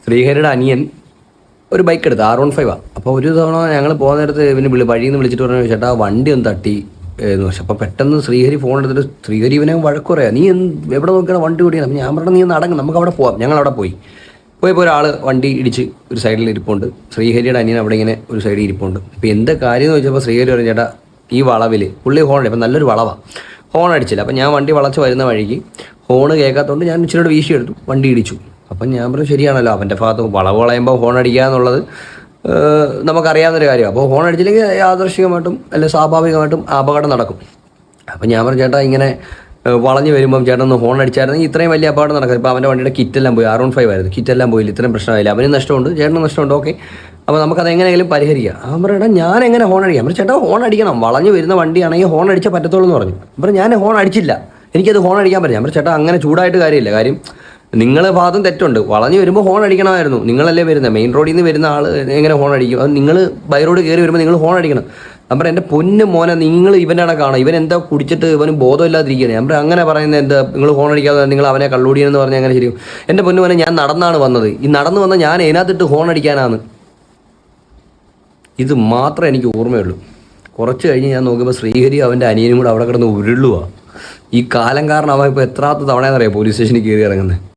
ശ്രീഹരിയുടെ അനിയൻ ഒരു ബൈക്ക് എടുത്ത് R15 അപ്പോൾ ഒരു തവണ ഞങ്ങൾ പോകുന്ന നേരത്ത് ഇവന് വഴിയിൽ നിന്ന് വിളിച്ചിട്ട് പറഞ്ഞു ചേട്ടാ വണ്ടി ഒന്ന് തട്ടി എന്ന് പക്ഷെ അപ്പോൾ പെട്ടെന്ന് ശ്രീഹരി ഫോൺ എടുത്തിട്ട് ശ്രീഹരി ഇവനെ വഴക്ക് പറയാം നീ എവിടെ നോക്കിയാണ് വണ്ടി ഓടിക്കണം അപ്പം ഞാൻ പറഞ്ഞു നീ നടങ്ങും നമുക്ക് അവിടെ പോവാം ഞങ്ങൾ അവിടെ പോയപ്പോൾ ഒരാൾ വണ്ടി ഇടിച്ച് ഒരു സൈഡിൽ ഇരിപ്പുണ്ട് ശ്രീഹരിയുടെ അനിയൻ അവിടെ ഇങ്ങനെ ഒരു സൈഡിൽ ഇരിപ്പുണ്ട് അപ്പോൾ എന്താ കാര്യം എന്ന് ചോദിച്ചപ്പോൾ ശ്രീഹരി പറഞ്ഞു ചേട്ടാ ഈ വളവിൽ പുള്ളി ഹോൺ അടി അപ്പം നല്ലൊരു വളവാണ് ഹോൺ അടിച്ചില്ല അപ്പം ഞാൻ വണ്ടി വളച്ച് വരുന്ന വഴിക്ക് ഹോണ് കേൾക്കാത്തതുകൊണ്ട് ഞാൻ ഇച്ചിരി വീശിയെടുത്തു വണ്ടി ഇടിച്ചു അപ്പം ഞാൻ പറഞ്ഞു ശരിയാണല്ലോ അവൻ്റെ ഭാഗത്ത് വളവ് വളയുമ്പോൾ ഹോൺ അടിക്കുക എന്നുള്ളത് നമുക്കറിയാവുന്നൊരു കാര്യമാണ് അപ്പോൾ ഹോൺ അടിച്ചില്ലെങ്കിൽ യാദൃശ്ചികമായിട്ടും അല്ലെങ്കിൽ സ്വാഭാവികമായിട്ടും അപകടം നടക്കും അപ്പം ഞാൻ പറഞ്ഞു ചേട്ടാ ഇങ്ങനെ വളഞ്ഞ് വരുമ്പം ചേട്ടൻ ഒന്ന് ഹോൺ അടിച്ചായിരുന്നെങ്കിൽ ഇത്രയും വലിയ അപകടം നടക്കും ഇപ്പോൾ അവൻ്റെ വണ്ടിയുടെ കിറ്റെല്ലാം പോയി R15 ആയിരുന്നു കിറ്റെല്ലാം പോയില്ല ഇത്രയും പ്രശ്നമായില്ല അവന് നഷ്ടമുണ്ട് ചേട്ടന് നഷ്ടമുണ്ട് ഓക്കെ അപ്പോൾ നമുക്കത് എങ്ങനെയെങ്കിലും പരിഹരിക്കാം അവൻ പറയടാ ഞാൻ എങ്ങനെ ഹോൺ അടിക്കാം പറഞ്ഞു ചേട്ടാ ഹോൺ അടിക്കണം വളഞ്ഞ് വരുന്ന വണ്ടിയാണെങ്കിൽ ഹോൺ അടിച്ചാൽ പറ്റത്തുള്ളൂ എന്ന് പറഞ്ഞു അപ്പം ഞാൻ ഹോൺ അടിച്ചില്ല എനിക്കത് ഹോൺ അടിക്കാൻ പറ്റും ഞാൻ പറഞ്ഞു ചേട്ടാ അങ്ങനെ ചൂടായിട്ട് കാര്യമില്ല കാര്യം നിങ്ങളെ ഭാഗം തെറ്റുണ്ട് വളഞ്ഞ് വരുമ്പോൾ ഹോൺ അടിക്കണമായിരുന്നു നിങ്ങളല്ലേ വരുന്നത് മെയിൻ റോഡിൽ നിന്ന് വരുന്ന ആൾ എങ്ങനെ ഹോൺ അടിക്കും അത് നിങ്ങൾ ബൈ റോഡ് കയറി വരുമ്പോൾ നിങ്ങൾ ഹോൺ അടിക്കണം ഞാൻ എൻ്റെ പൊന്ന് മോനെ നിങ്ങൾ ഇവനാണ് കാണാം ഇവൻ എന്താ കുടിച്ചിട്ട് ഇവന് ബോധമില്ലാതിരിക്കുകയാണ് ഞാൻ അങ്ങനെ പറയുന്നത് എന്താ നിങ്ങൾ ഹോൺ അടിക്കാതെ നിങ്ങൾ അവനെ കള്ളുടിയെന്ന് പറഞ്ഞാൽ അങ്ങനെ ശരിയും എൻ്റെ പൊന്നു മോനെ ഞാൻ നടന്നാണ് വന്നത് ഈ നടന്നു വന്നാൽ ഞാൻ അതിനകത്തിട്ട് ഹോൺ അടിക്കാനാണ് ഇത് മാത്രമേ എനിക്ക് ഓർമ്മയുള്ളൂ കുറച്ച് കഴിഞ്ഞ് ഞാൻ നോക്കുമ്പോൾ ശ്രീഹരി അവൻ്റെ അനിയനും കൂടെ അവിടെ കിടന്ന് ഉരുളുക ഈ കാലം കാരണം അവൻ ഇപ്പോൾ എത്രാമത്തെ തവണയെന്നറിയാം പോലീസ് സ്റ്റേഷനിൽ കയറി ഇറങ്ങുന്നത്